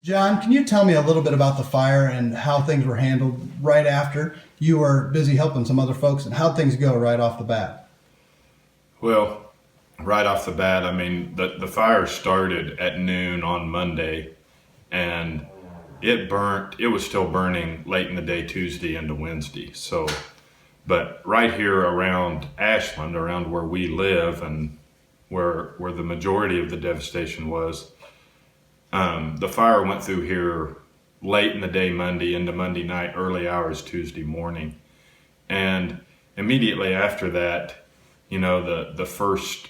John, can you tell me a little bit about the fire and how things were handled right after you were busy helping some other folks, and how things go right off the bat? Well, right off the bat, I mean, the fire started at noon on Monday, and it was still burning late in the day, Tuesday into Wednesday. So, but right here around Ashland, around where we live and where the majority of the devastation was, the fire went through here late in the day Monday into Monday night, early hours Tuesday morning. And immediately after that, the first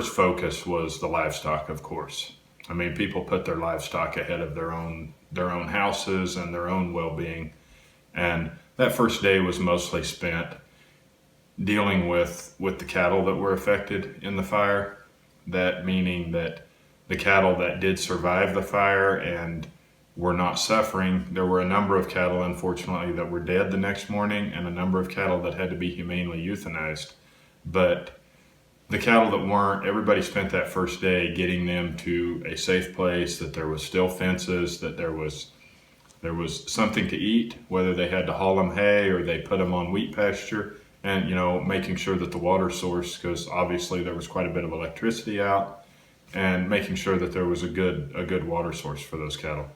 focus was the livestock, of course. I mean, people put their livestock ahead of their own houses and their own well-being. And that first day was mostly spent dealing with the cattle that were affected in the fire. That meaning that the cattle that did survive the fire and were not suffering, there were a number of cattle, unfortunately, that were dead the next morning, and a number of cattle that had to be humanely euthanized. But the cattle that weren't, everybody spent that first day getting them to a safe place, that there was still fences, that there was something to eat, whether they had to haul them hay or they put them on wheat pasture, and making sure that the water source, because obviously there was quite a bit of electricity out, and making sure that there was a good water source for those cattle.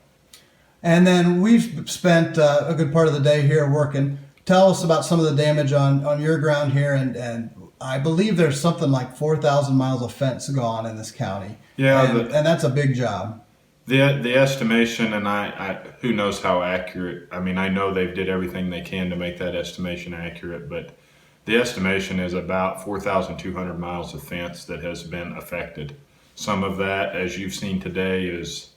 And then we've spent a good part of the day here working. Tell us about some of the damage on your ground here, and I believe there's something like 4,000 miles of fence gone in this county. Yeah, and that's a big job. The estimation, and I who knows how accurate. I mean, I know they did everything they can to make that estimation accurate, but the estimation is about 4,200 miles of fence that has been affected. Some of that, as you've seen today, is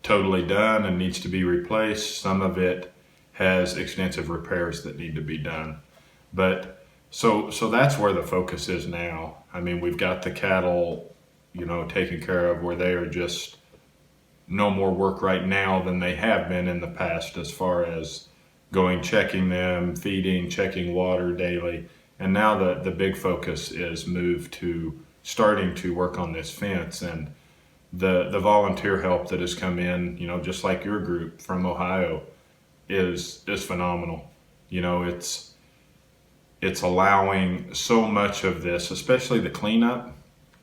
totally done and needs to be replaced. Some of it has extensive repairs that need to be done. But so that's where the focus is now. I mean, we've got the cattle, taken care of, where they are just no more work right now than they have been in the past, as far as going, checking them, feeding, checking water daily. And now the big focus is moved to starting to work on this fence, and the volunteer help that has come in, just like your group from Ohio, is phenomenal. It's allowing so much of this, especially the cleanup,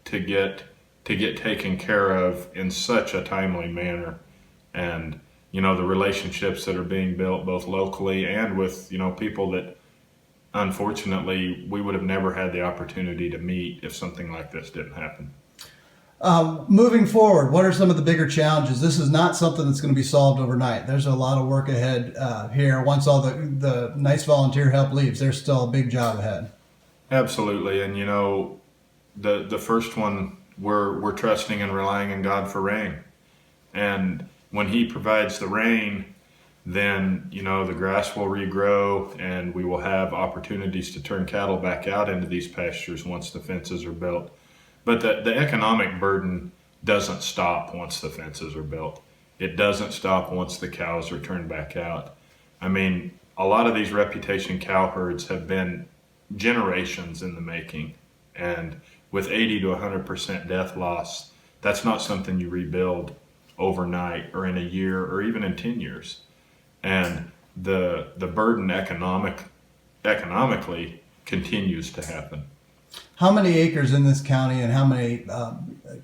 to get taken care of in such a timely manner. And the relationships that are being built both locally and with people that unfortunately we would have never had the opportunity to meet if something like this didn't happen. Moving forward, what are some of the bigger challenges? This is not something that's going to be solved overnight. There's a lot of work ahead here. Once all the nice volunteer help leaves, there's still a big job ahead. Absolutely. And the first one, we're trusting and relying on God for rain. And when He provides the rain, then the grass will regrow, and we will have opportunities to turn cattle back out into these pastures once the fences are built. But the economic burden doesn't stop once the fences are built. It doesn't stop once the cows are turned back out. I mean, a lot of these reputation cow herds have been generations in the making, and with 80 to 100% death loss, that's not something you rebuild overnight or in a year or even in 10 years. And the burden economically continues to happen. How many acres in this county, and how many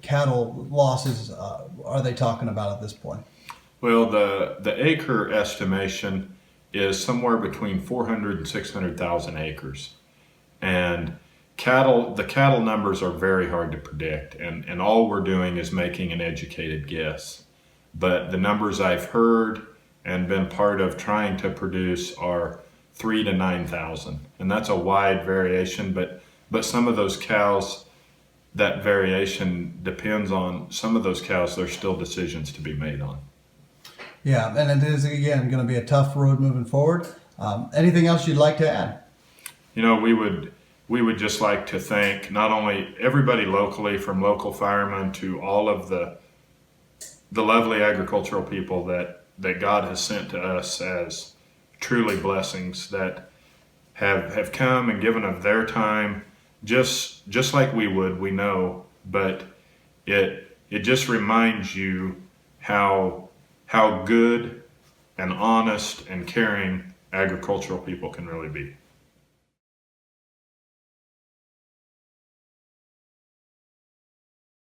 cattle losses are they talking about at this point? Well, the acre estimation is somewhere between 400 and 600,000 acres. And the cattle numbers are very hard to predict, and all we're doing is making an educated guess. But the numbers I've heard and been part of trying to produce are 3,000 to 9,000. And that's a wide variation, but some of those cows, that variation depends on some of those cows. There's still decisions to be made on. Yeah, and it is, again, going to be a tough road moving forward. Anything else you'd like to add? We would just like to thank not only everybody locally, from local firemen to all of the lovely agricultural people that God has sent to us as truly blessings, that have come and given of their time, just like we would, we know, but it just reminds you how how good and honest and caring agricultural people can really be.